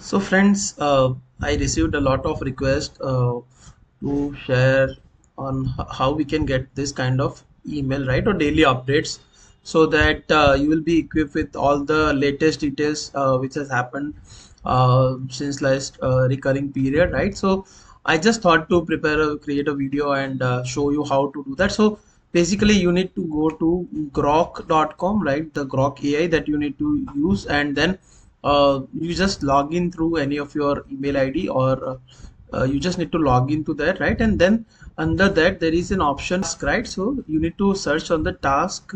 So friends, I received a lot of requests to share on how we can get this kind of email, right, or daily updates, so that you will be equipped with all the latest details which has happened since last recurring period, right? So I just thought to create a video and show you how to do that. So basically you need to go to grok.com, right? The Grok AI that you need to use, and then you just log in through any of your email ID, or you just need to log into that, right? And then under that there is an option task, right? So you need to search on the task.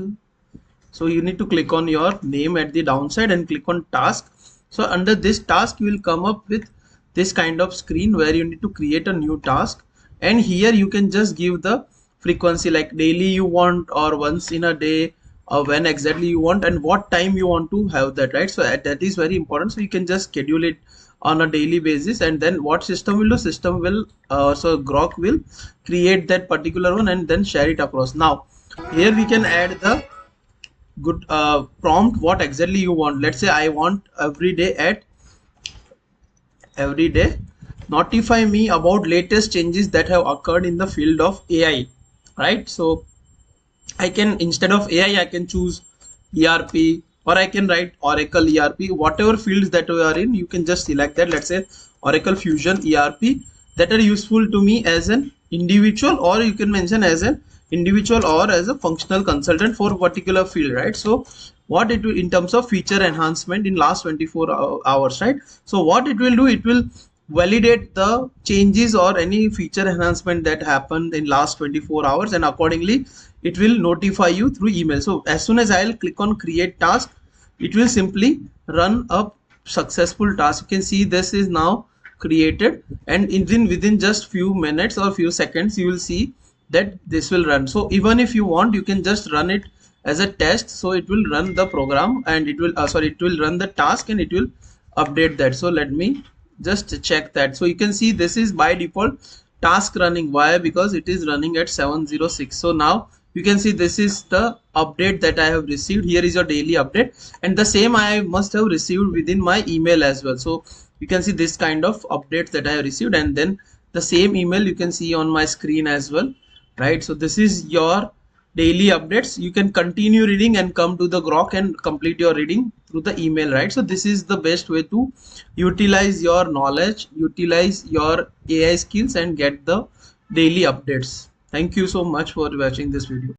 So you need to click on your name at the downside and click on task. So under this task you will come up with this kind of screen where you need to create a new task, and here you can just give the frequency, like daily you want, or once in a day, or when exactly you want, and what time you want to have that, right? So that is very important. So you can just schedule it on a daily basis, and then what system will do, system will so Grok will create that particular one and then share it across. Now here we can add the good prompt what exactly you want. Let's say I want every day notify me about latest changes that have occurred in the field of AI, right? So I can, instead of AI, I can choose ERP, or I can write Oracle ERP. Whatever fields that we are in, you can just select that. Let's say Oracle Fusion ERP, that are useful to me as an individual, or you can mention as an individual or as a functional consultant for a particular field, right? So what it will, in terms of feature enhancement in last 24 hours, right? So what it will do, it will validate the changes or any feature enhancement that happened in last 24 hours, and accordingly it will notify you through email. So as soon as I'll click on create task, it will simply run a successful task. You can see this is now created, and within just few minutes or few seconds you will see that this will run. So even if you want, you can just run it as a test. So it will run the program, and it will it will run the task, and it will update that. So let me just check that. So you can see this is by default task running. Why? Because it is running at 706. So now you can see this is the update that I have received. Here is your daily update, and the same I must have received within my email as well. So you can see this kind of updates that I have received, and then the same email you can see on my screen as well, right? So this is your daily updates. You can continue reading and come to the Grok and complete your reading through the email, right? So this is the best way to utilize your knowledge, utilize your AI skills, and get the daily updates. Thank you so much for watching this video.